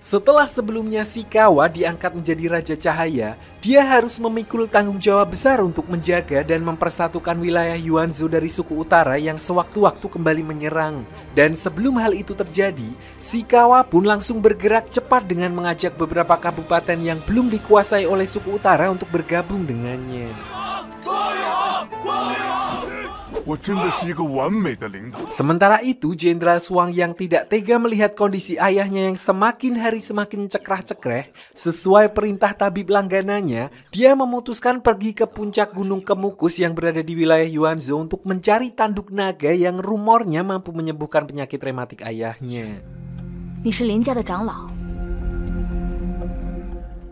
Setelah sebelumnya Shikawa diangkat menjadi Raja Cahaya, dia harus memikul tanggung jawab besar untuk menjaga dan mempersatukan wilayah Yuanzhou dari suku utara yang sewaktu-waktu kembali menyerang. Dan sebelum hal itu terjadi, Shikawa pun langsung bergerak cepat dengan mengajak beberapa kabupaten yang belum dikuasai oleh suku utara untuk bergabung dengannya. Sementara itu, Jenderal Shuang yang tidak tega melihat kondisi ayahnya yang semakin hari semakin cekrah-cekreh, sesuai perintah tabib langganannya, dia memutuskan pergi ke puncak Gunung Kemukus yang berada di wilayah Yuanzhou untuk mencari tanduk naga yang rumornya mampu menyembuhkan penyakit rematik ayahnya.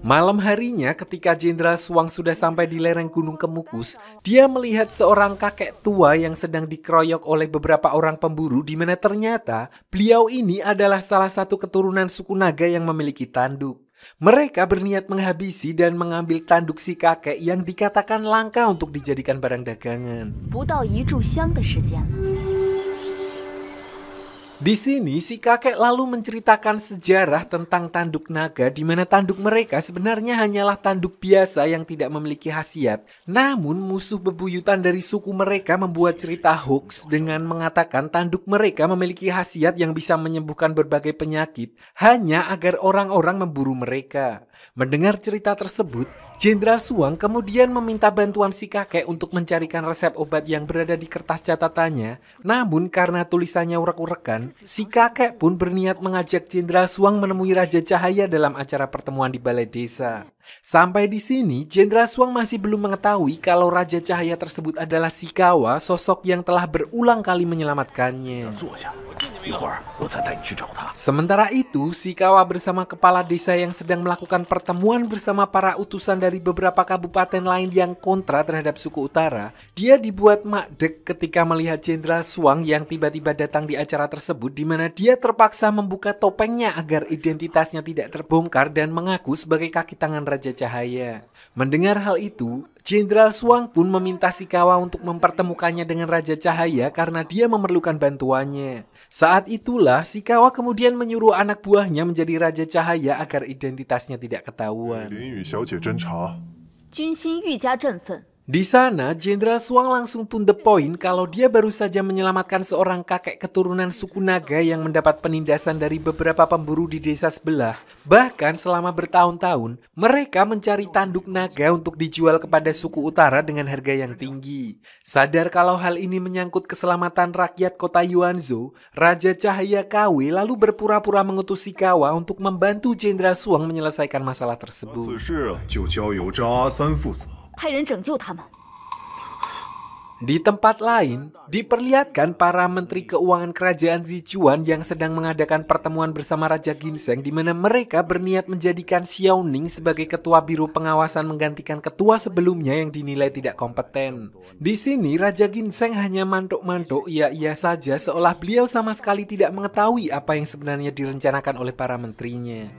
Malam harinya ketika Jenderal Shuang sudah sampai di lereng Gunung Kemukus, dia melihat seorang kakek tua yang sedang dikeroyok oleh beberapa orang pemburu di mana ternyata beliau ini adalah salah satu keturunan suku naga yang memiliki tanduk. Mereka berniat menghabisi dan mengambil tanduk si kakek yang dikatakan langka untuk dijadikan barang dagangan. Di sini si kakek lalu menceritakan sejarah tentang tanduk naga di mana tanduk mereka sebenarnya hanyalah tanduk biasa yang tidak memiliki khasiat. Namun musuh bebuyutan dari suku mereka membuat cerita hoax dengan mengatakan tanduk mereka memiliki khasiat yang bisa menyembuhkan berbagai penyakit hanya agar orang-orang memburu mereka. Mendengar cerita tersebut, Jenderal Shuang kemudian meminta bantuan si kakek untuk mencarikan resep obat yang berada di kertas catatannya. Namun karena tulisannya urek-urekan, si kakek pun berniat mengajak Jenderal Shuang menemui Raja Cahaya dalam acara pertemuan di balai desa. Sampai di sini, Jenderal Shuang masih belum mengetahui kalau Raja Cahaya tersebut adalah Shikawa, sosok yang telah berulang kali menyelamatkannya. Sementara itu, Shikawa bersama kepala desa yang sedang melakukan pertemuan bersama para utusan dari beberapa kabupaten lain yang kontra terhadap suku utara. Dia dibuat makdek ketika melihat Jenderal Shuang yang tiba-tiba datang di acara tersebut, di mana dia terpaksa membuka topengnya agar identitasnya tidak terbongkar dan mengaku sebagai kaki tangan Raja Cahaya. Mendengar hal itu, Jenderal Shuang pun meminta Shikawa untuk mempertemukannya dengan Raja Cahaya karena dia memerlukan bantuannya. Saat itulah Shikawa kemudian menyuruh anak buahnya menjadi Raja Cahaya agar identitasnya tidak ketahuan. Di sana, Jenderal Shuang langsung to the point kalau dia baru saja menyelamatkan seorang kakek keturunan suku naga yang mendapat penindasan dari beberapa pemburu di desa sebelah. Bahkan selama bertahun-tahun, mereka mencari tanduk naga untuk dijual kepada suku utara dengan harga yang tinggi. Sadar kalau hal ini menyangkut keselamatan rakyat kota Yuanzhou, Raja Cahaya KW lalu berpura-pura mengutus Shikawa untuk membantu Jenderal Shuang menyelesaikan masalah tersebut. Di tempat lain, diperlihatkan para menteri keuangan kerajaan Sichuan yang sedang mengadakan pertemuan bersama Raja Ginseng di mana mereka berniat menjadikan Xiaoning sebagai ketua biro pengawasan menggantikan ketua sebelumnya yang dinilai tidak kompeten. Di sini Raja Ginseng hanya mantuk-mantuk iya-iya saja seolah beliau sama sekali tidak mengetahui apa yang sebenarnya direncanakan oleh para menterinya.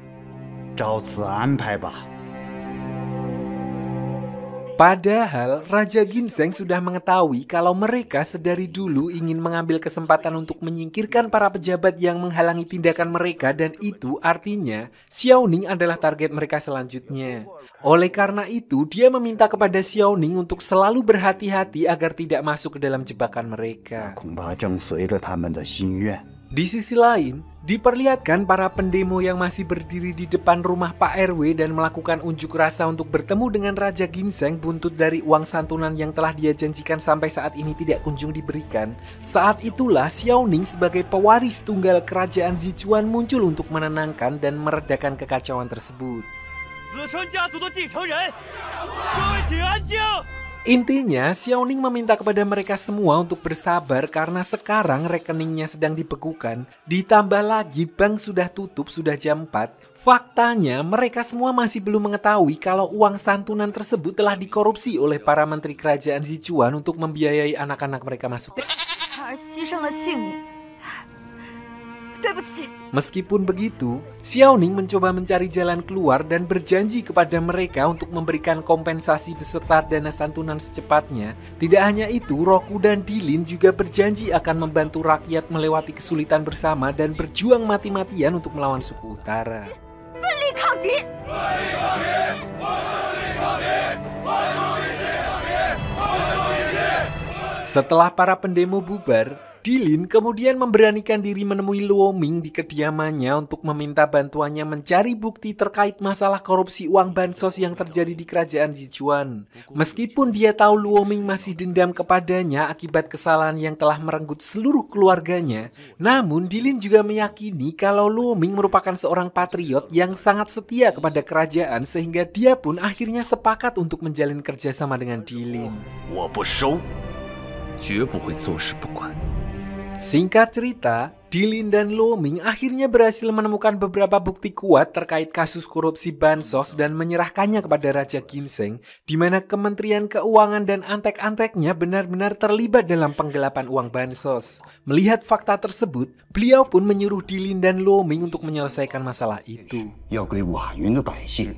Padahal Raja Ginseng sudah mengetahui kalau mereka sedari dulu ingin mengambil kesempatan untuk menyingkirkan para pejabat yang menghalangi tindakan mereka dan itu artinya Xiaoning adalah target mereka selanjutnya. Oleh karena itu, dia meminta kepada Xiaoning untuk selalu berhati-hati agar tidak masuk ke dalam jebakan mereka. Di sisi lain, diperlihatkan para pendemo yang masih berdiri di depan rumah Pak RW dan melakukan unjuk rasa untuk bertemu dengan Raja Ginseng buntut dari uang santunan yang telah dia janjikan sampai saat ini tidak kunjung diberikan. Saat itulah Xiaoning sebagai pewaris tunggal kerajaan Sichuan muncul untuk menenangkan dan meredakan kekacauan tersebut. Intinya, Xiaoning meminta kepada mereka semua untuk bersabar karena sekarang rekeningnya sedang dibekukan. Ditambah lagi bank sudah tutup, sudah jam 4. Faktanya, mereka semua masih belum mengetahui kalau uang santunan tersebut telah dikorupsi oleh para menteri kerajaan Sichuan untuk membiayai anak-anak mereka masuk. Meskipun begitu, Xiaoning mencoba mencari jalan keluar dan berjanji kepada mereka untuk memberikan kompensasi beserta dana santunan secepatnya. Tidak hanya itu, Roku dan Dilin juga berjanji akan membantu rakyat melewati kesulitan bersama dan berjuang mati-matian untuk melawan suku utara. 底！ Setelah para pendemo bubar, Dilin kemudian memberanikan diri menemui Luo Ming di kediamannya untuk meminta bantuannya mencari bukti terkait masalah korupsi uang bansos yang terjadi di kerajaan Sichuan. Meskipun dia tahu Luo Ming masih dendam kepadanya akibat kesalahan yang telah merenggut seluruh keluarganya, namun Dilin juga meyakini kalau Luo Ming merupakan seorang patriot yang sangat setia kepada kerajaan sehingga dia pun akhirnya sepakat untuk menjalin kerjasama dengan Dilin. 我不收，绝不会坐视不管。 Singkat cerita, Dilin dan Luo Ming akhirnya berhasil menemukan beberapa bukti kuat terkait kasus korupsi bansos dan menyerahkannya kepada Raja Ginseng, di mana Kementerian Keuangan dan antek-anteknya benar-benar terlibat dalam penggelapan uang bansos. Melihat fakta tersebut, beliau pun menyuruh Dilin dan Luo Ming untuk menyelesaikan masalah itu. 要给瓦云的百姓，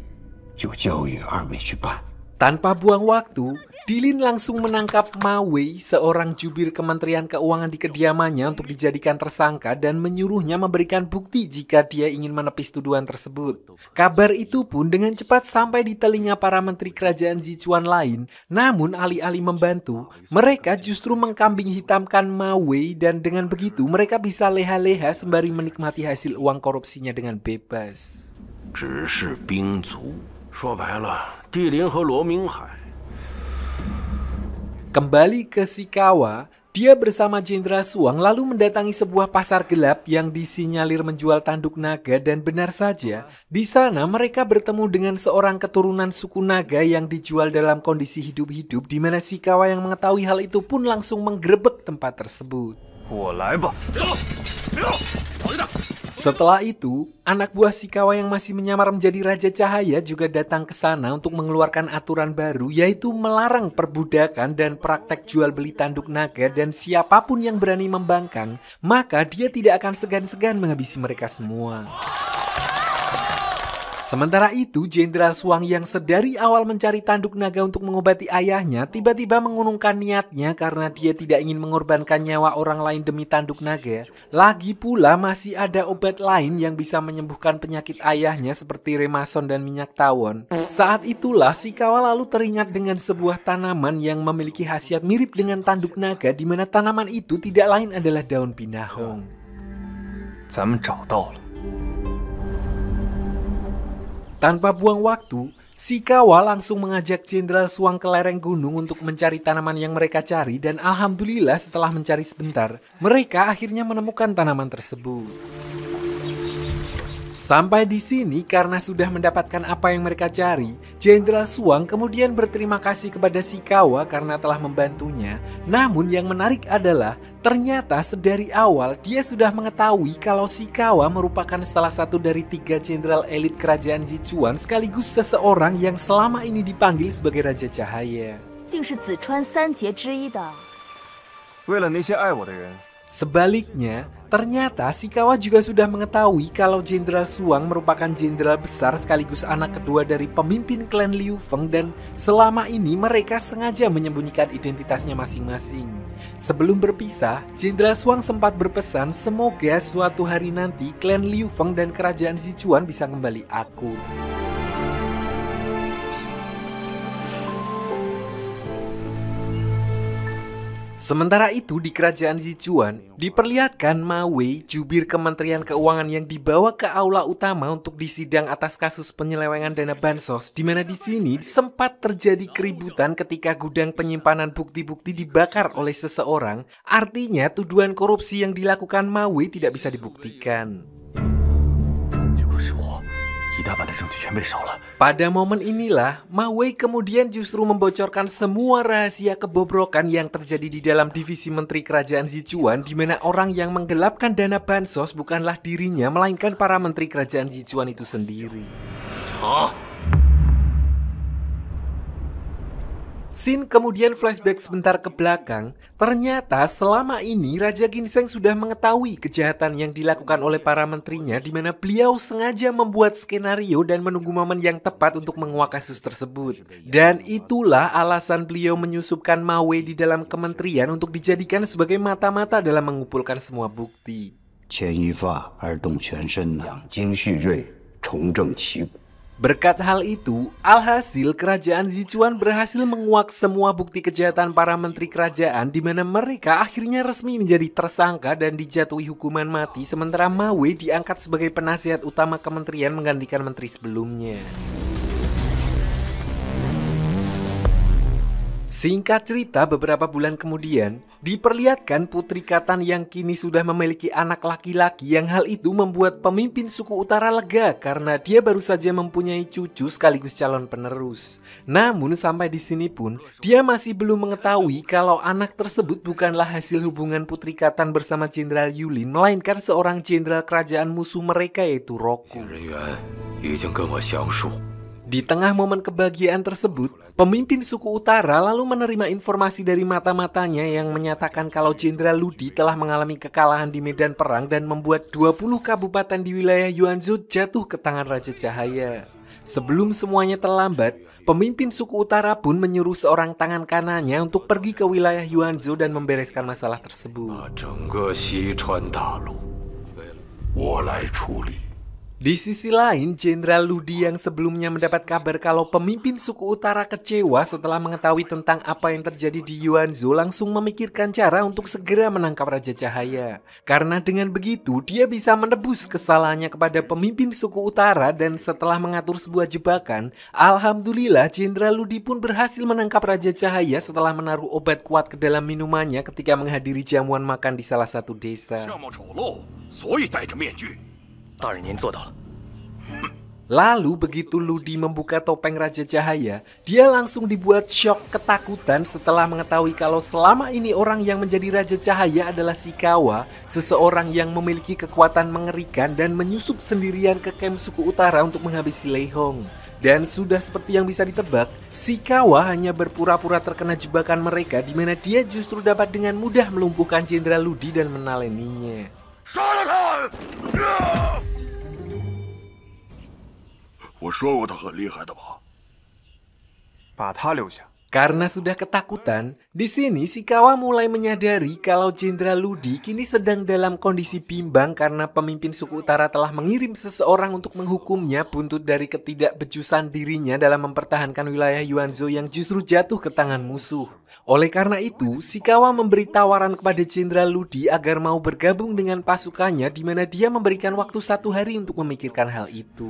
就交予二位去办。 Tanpa buang waktu, Dilin langsung menangkap Ma Wei, seorang jubir Kementerian Keuangan di kediamannya untuk dijadikan tersangka dan menyuruhnya memberikan bukti jika dia ingin menepis tuduhan tersebut. Kabar itu pun dengan cepat sampai di telinga para menteri kerajaan Sichuan lain, namun alih-alih membantu, mereka justru mengkambing hitamkan Ma Wei dan dengan begitu mereka bisa leha-leha sembari menikmati hasil uang korupsinya dengan bebas. 只是兵卒，说白了，帝林和罗明海。 Kembali ke Shikawa, dia bersama Jenderal Suang lalu mendatangi sebuah pasar gelap yang disinyalir menjual tanduk naga dan benar saja, di sana mereka bertemu dengan seorang keturunan suku naga yang dijual dalam kondisi hidup-hidup di mana Shikawa yang mengetahui hal itu pun langsung menggerebek tempat tersebut. 我来吧。 Setelah itu, anak buah Shikawa yang masih menyamar menjadi Raja Cahaya juga datang ke sana untuk mengeluarkan aturan baru, yaitu melarang perbudakan dan praktek jual beli tanduk naga, dan siapapun yang berani membangkang, maka dia tidak akan segan-segan menghabisi mereka semua. Sementara itu, Jenderal Suang yang sedari awal mencari tanduk naga untuk mengobati ayahnya, tiba-tiba mengurungkan niatnya karena dia tidak ingin mengorbankan nyawa orang lain demi tanduk naga. Lagi pula masih ada obat lain yang bisa menyembuhkan penyakit ayahnya seperti remason dan minyak tawon. Saat itulah Shikawa lalu teringat dengan sebuah tanaman yang memiliki khasiat mirip dengan tanduk naga, di mana tanaman itu tidak lain adalah daun pinahong. 咱们找到了。 Tanpa buang waktu, Shikawa langsung mengajak Jenderal Suang ke lereng gunung untuk mencari tanaman yang mereka cari, dan alhamdulillah setelah mencari sebentar, mereka akhirnya menemukan tanaman tersebut. Sampai di sini karena sudah mendapatkan apa yang mereka cari, Jenderal Suang kemudian berterima kasih kepada Shikawa karena telah membantunya. Namun yang menarik adalah ternyata sedari awal dia sudah mengetahui kalau Shikawa merupakan salah satu dari 3 jenderal elit kerajaan Sichuan sekaligus seseorang yang selama ini dipanggil sebagai Raja Cahaya. 竟是子川三杰之一的。为了那些爱我的人， Sebaliknya, ternyata Shikawa juga sudah mengetahui kalau Jenderal Suang merupakan jenderal besar sekaligus anak kedua dari pemimpin klan Liu Feng, dan selama ini mereka sengaja menyembunyikan identitasnya masing-masing. Sebelum berpisah, Jenderal Suang sempat berpesan semoga suatu hari nanti klan Liu Feng dan kerajaan Sichuan bisa kembali akur. Sementara itu di kerajaan Sichuan, diperlihatkan Ma Wei, jubir Kementerian Keuangan yang dibawa ke aula utama untuk disidang atas kasus penyelewengan dana bansos, di mana di sini sempat terjadi keributan ketika gudang penyimpanan bukti-bukti dibakar oleh seseorang. Artinya tuduhan korupsi yang dilakukan Ma Wei tidak bisa dibuktikan. Pada momen inilah, Ma Wei kemudian justru membocorkan semua rahasia kebobrokan yang terjadi di dalam divisi menteri kerajaan Sichuan, di mana orang yang menggelapkan dana bansos bukanlah dirinya, melainkan para menteri kerajaan Sichuan itu sendiri. Scene kemudian flashback sebentar ke belakang. Ternyata selama ini Raja Ginseng sudah mengetahui kejahatan yang dilakukan oleh para menterinya, di mana beliau sengaja membuat skenario dan menunggu momen yang tepat untuk menguak kasus tersebut. Dan itulah alasan beliau menyusupkan Ma Wei di dalam kementerian untuk dijadikan sebagai mata-mata dalam mengumpulkan semua bukti. 牵一发而动全身，养精蓄锐，重振旗鼓。Berkat hal itu, alhasil kerajaan Sichuan berhasil menguak semua bukti kejahatan para menteri kerajaan di mana mereka akhirnya resmi menjadi tersangka dan dijatuhi hukuman mati, sementara Ma Wei diangkat sebagai penasihat utama kementerian menggantikan menteri sebelumnya. Singkat cerita, beberapa bulan kemudian, diperlihatkan Putri Khatan yang kini sudah memiliki anak laki-laki yang hal itu membuat pemimpin suku utara lega karena dia baru saja mempunyai cucu sekaligus calon penerus. Namun sampai di sini pun, dia masih belum mengetahui kalau anak tersebut bukanlah hasil hubungan Putri Khatan bersama Jenderal Yulin, melainkan seorang jenderal kerajaan musuh mereka yaitu Roku. Di tengah momen kebahagiaan tersebut, pemimpin suku utara lalu menerima informasi dari mata-matanya yang menyatakan kalau Jenderal Ludi telah mengalami kekalahan di medan perang dan membuat 20 kabupaten di wilayah Yuanzhou jatuh ke tangan Raja Cahaya. Sebelum semuanya terlambat, pemimpin suku utara pun menyuruh seorang tangan kanannya untuk pergi ke wilayah Yuanzhou dan membereskan masalah tersebut. Di sisi lain, Jenderal Ludi yang sebelumnya mendapat kabar kalau pemimpin suku utara kecewa setelah mengetahui tentang apa yang terjadi di Yuanzhou langsung memikirkan cara untuk segera menangkap Raja Cahaya. Karena dengan begitu, dia bisa menebus kesalahannya kepada pemimpin suku utara dan setelah mengatur sebuah jebakan, alhamdulillah Jenderal Ludi pun berhasil menangkap Raja Cahaya setelah menaruh obat kuat ke dalam minumannya ketika menghadiri jamuan makan di salah satu desa. Lalu begitu Ludi membuka topeng Raja Cahaya, dia langsung dibuat syok ketakutan setelah mengetahui kalau selama ini orang yang menjadi Raja Cahaya adalah Shikawa, seseorang yang memiliki kekuatan mengerikan dan menyusup sendirian ke kamp suku utara untuk menghabisi Lei Hong. Dan sudah seperti yang bisa ditebak, Shikawa hanya berpura-pura terkena jebakan mereka di mana dia justru dapat dengan mudah melumpuhkan Jenderal Ludi dan menaleninya. Karena sudah ketakutan, di sini Shikawa mulai menyadari kalau Jenderal Ludi kini sedang dalam kondisi bimbang karena pemimpin suku utara telah mengirim seseorang untuk menghukumnya buntut dari ketidakbejusan dirinya dalam mempertahankan wilayah Yuanzhou yang justru jatuh ke tangan musuh. Oleh karena itu, Shikawa memberi tawaran kepada Jenderal Ludi agar mau bergabung dengan pasukannya di mana dia memberikan waktu 1 hari untuk memikirkan hal itu.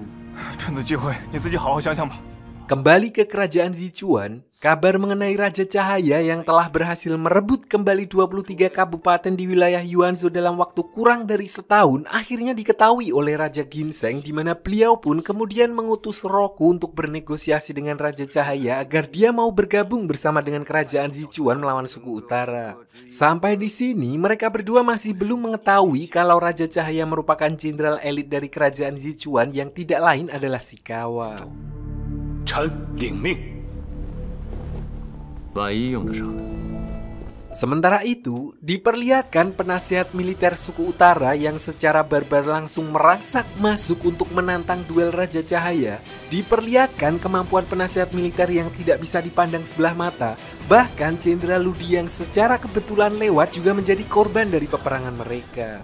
Kembali ke kerajaan Sichuan, kabar mengenai Raja Cahaya yang telah berhasil merebut kembali 23 kabupaten di wilayah Yuanzhou dalam waktu kurang dari setahun akhirnya diketahui oleh Raja Ginseng, di mana beliau pun kemudian mengutus Roku untuk bernegosiasi dengan Raja Cahaya agar dia mau bergabung bersama dengan kerajaan Sichuan melawan suku utara. Sampai di sini mereka berdua masih belum mengetahui kalau Raja Cahaya merupakan jenderal elit dari kerajaan Sichuan yang tidak lain adalah Shikawa. Sementara itu, diperlihatkan penasihat militer suku utara yang secara barbar langsung merangsak masuk untuk menantang duel Raja Cahaya. Diperlihatkan kemampuan penasihat militer yang tidak bisa dipandang sebelah mata. Bahkan Jenderal Ludi yang secara kebetulan lewat juga menjadi korban dari peperangan mereka.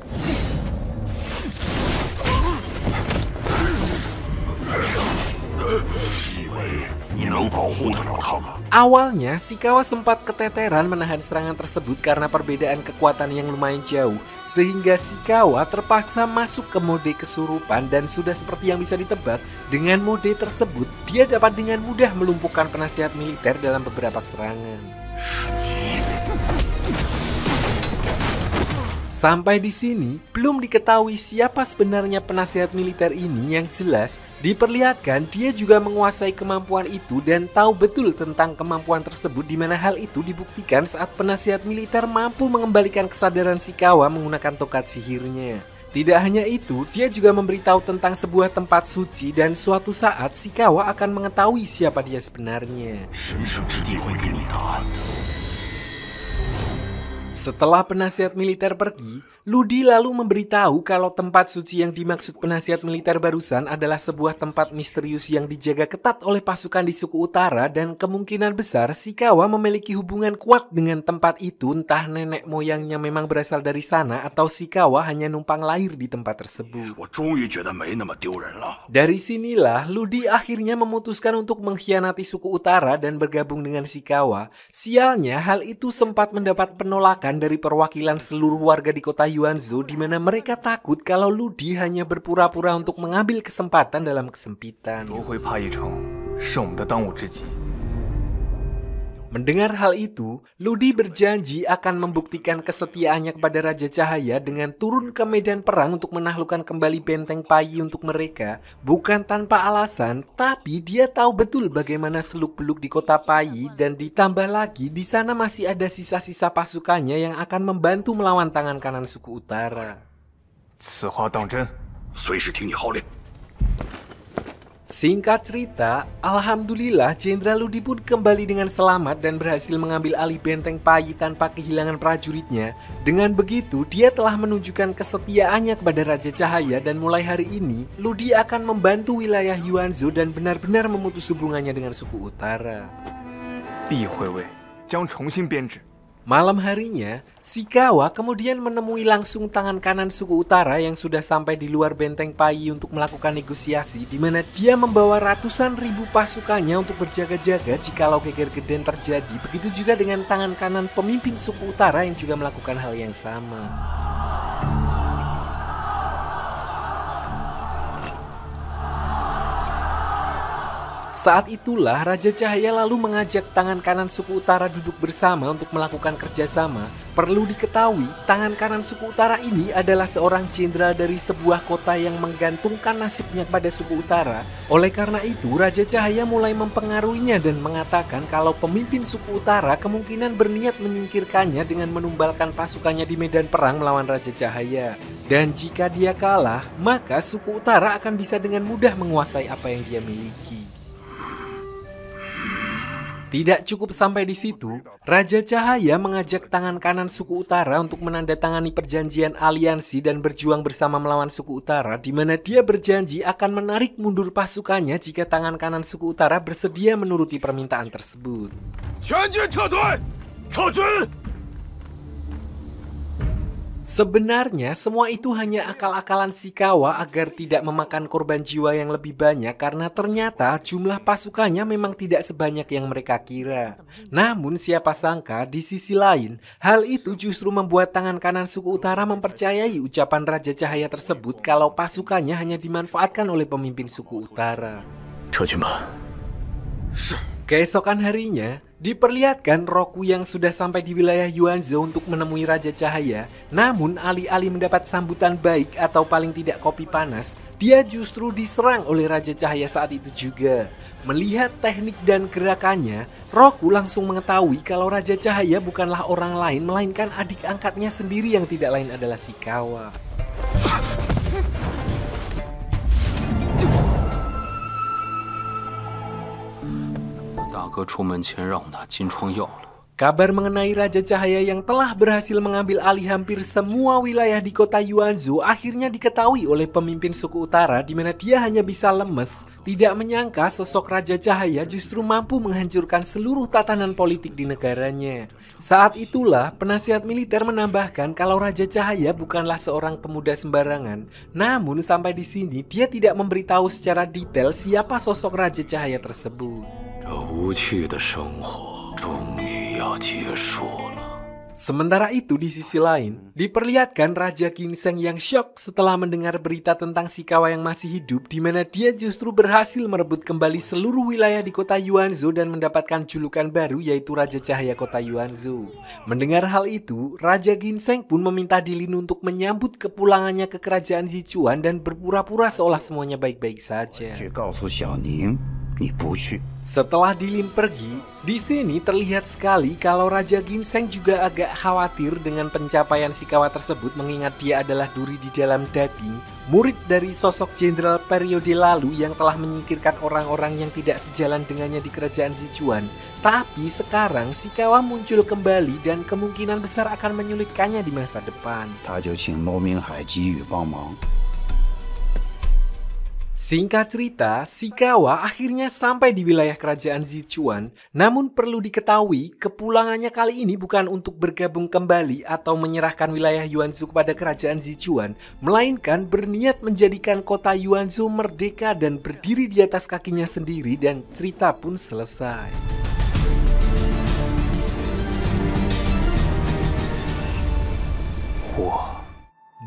Awalnya, Shikawa sempat keteteran menahan serangan tersebut karena perbedaan kekuatan yang lumayan jauh, sehingga Shikawa terpaksa masuk ke mode kesurupan dan sudah seperti yang bisa ditebak, dengan mode tersebut dia dapat dengan mudah melumpuhkan penasihat militer dalam beberapa serangan. Sampai di sini, belum diketahui siapa sebenarnya penasihat militer ini. Yang jelas, diperlihatkan dia juga menguasai kemampuan itu dan tahu betul tentang kemampuan tersebut, di mana hal itu dibuktikan saat penasihat militer mampu mengembalikan kesadaran Shikawa menggunakan tongkat sihirnya. Tidak hanya itu, dia juga memberitahu tentang sebuah tempat suci dan suatu saat Shikawa akan mengetahui siapa dia sebenarnya. Setelah penasihat militer pergi, Ludi lalu memberitahu kalau tempat suci yang dimaksud penasihat militer barusan adalah sebuah tempat misterius yang dijaga ketat oleh pasukan di suku utara dan kemungkinan besar Shikawa memiliki hubungan kuat dengan tempat itu, entah nenek moyangnya memang berasal dari sana atau Shikawa hanya numpang lahir di tempat tersebut. Dari sinilah Ludi akhirnya memutuskan untuk mengkhianati suku utara dan bergabung dengan Shikawa. Sialnya hal itu sempat mendapat penolakan dari perwakilan seluruh warga di kota Yuanzhou, di mana mereka takut kalau Ludi hanya berpura-pura untuk mengambil kesempatan dalam kesempitan. Mendengar hal itu, Ludi berjanji akan membuktikan kesetiaannya kepada Raja Cahaya dengan turun ke medan perang untuk menaklukkan kembali benteng Pai untuk mereka. Bukan tanpa alasan, tapi dia tahu betul bagaimana seluk-beluk di kota Pai, dan ditambah lagi di sana masih ada sisa-sisa pasukannya yang akan membantu melawan tangan kanan suku utara. Singkat cerita, alhamdulillah Jenderal Ludi pun kembali dengan selamat dan berhasil mengambil alih benteng Pai tanpa kehilangan prajuritnya. Dengan begitu, dia telah menunjukkan kesetiaannya kepada Raja Cahaya dan mulai hari ini, Ludi akan membantu wilayah Yuanzhou dan benar-benar memutus hubungannya dengan suku utara. Malam harinya, Shikawa kemudian menemui langsung tangan kanan suku utara yang sudah sampai di luar benteng Pai untuk melakukan negosiasi, di mana dia membawa ratusan ribu pasukannya untuk berjaga-jaga jikalau geger geden terjadi. Begitu juga dengan tangan kanan pemimpin suku utara yang juga melakukan hal yang sama. Saat itulah Raja Cahaya lalu mengajak tangan kanan suku utara duduk bersama untuk melakukan kerjasama. Perlu diketahui, tangan kanan suku utara ini adalah seorang jenderal dari sebuah kota yang menggantungkan nasibnya pada suku utara. Oleh karena itu, Raja Cahaya mulai mempengaruhinya dan mengatakan kalau pemimpin suku utara kemungkinan berniat menyingkirkannya dengan menumbalkan pasukannya di medan perang melawan Raja Cahaya. Dan jika dia kalah, maka suku utara akan bisa dengan mudah menguasai apa yang dia miliki. Tidak cukup sampai di situ, Raja Cahaya mengajak tangan kanan suku utara untuk menandatangani perjanjian aliansi dan berjuang bersama melawan suku utara, di mana dia berjanji akan menarik mundur pasukannya jika tangan kanan suku utara bersedia menuruti permintaan tersebut. Sebenarnya semua itu hanya akal-akalan Shikawa agar tidak memakan korban jiwa yang lebih banyak karena ternyata jumlah pasukannya memang tidak sebanyak yang mereka kira. Namun siapa sangka di sisi lain, hal itu justru membuat tangan kanan suku utara mempercayai ucapan Raja Cahaya tersebut kalau pasukannya hanya dimanfaatkan oleh pemimpin suku utara. Keesokan harinya, diperlihatkan Roku yang sudah sampai di wilayah Yuanzhou untuk menemui Raja Cahaya. Namun alih-alih mendapat sambutan baik atau paling tidak kopi panas, dia justru diserang oleh Raja Cahaya saat itu juga. Melihat teknik dan gerakannya, Roku langsung mengetahui kalau Raja Cahaya bukanlah orang lain melainkan adik angkatnya sendiri yang tidak lain adalah Shikawa. Kabar mengenai Raja Cahaya yang telah berhasil mengambil alih hampir semua wilayah di kota Yuanzhou akhirnya diketahui oleh pemimpin suku utara, di mana dia hanya bisa lemes. Tidak menyangka sosok Raja Cahaya justru mampu menghancurkan seluruh tatanan politik di negaranya. Saat itulah penasihat militer menambahkan kalau Raja Cahaya bukanlah seorang pemuda sembarangan. Namun sampai di sini dia tidak memberitahu secara detail siapa sosok Raja Cahaya tersebut. Sementara itu di sisi lain, diperlihatkan Raja Ginseng yang syok setelah mendengar berita tentang Shikawa yang masih hidup, di mana dia justru berhasil merebut kembali seluruh wilayah di kota Yuanzhou dan mendapatkan julukan baru yaitu Raja Cahaya Kota Yuanzhou. Mendengar hal itu, Raja Ginseng pun meminta Dilin untuk menyambut kepulangannya ke kerajaan Sichuan dan berpura-pura seolah semuanya baik-baik saja. 你不去， Setelah Dilin pergi, di sini terlihat sekali kalau Raja Ginseng juga agak khawatir dengan pencapaian Shikawa tersebut mengingat dia adalah duri di dalam daging, murid dari sosok jenderal periode lalu yang telah menyingkirkan orang-orang yang tidak sejalan dengannya di kerajaan Sichuan. Tapi sekarang Shikawa muncul kembali dan kemungkinan besar akan menyulitkannya di masa depan. 他就请罗明海给予帮忙。 Singkat cerita, Shikawa akhirnya sampai di wilayah kerajaan Sichuan. Namun perlu diketahui, kepulangannya kali ini bukan untuk bergabung kembali atau menyerahkan wilayah Yuanzhou kepada kerajaan Sichuan, melainkan berniat menjadikan kota Yuanzhou merdeka dan berdiri di atas kakinya sendiri, dan cerita pun selesai.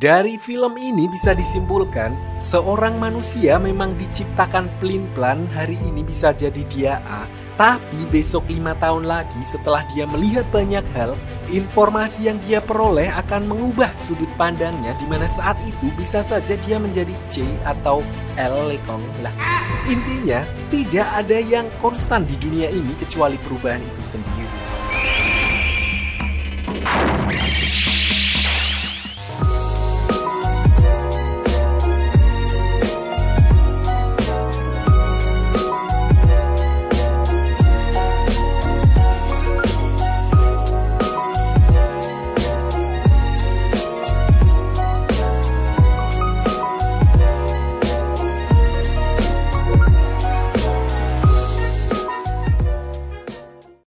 Dari film ini bisa disimpulkan, seorang manusia memang diciptakan pelin-pelan. Hari ini bisa jadi dia A, tapi besok 5 tahun lagi setelah dia melihat banyak hal, informasi yang dia peroleh akan mengubah sudut pandangnya, di mana saat itu bisa saja dia menjadi C atau L lekong lah. Intinya, tidak ada yang konstan di dunia ini kecuali perubahan itu sendiri.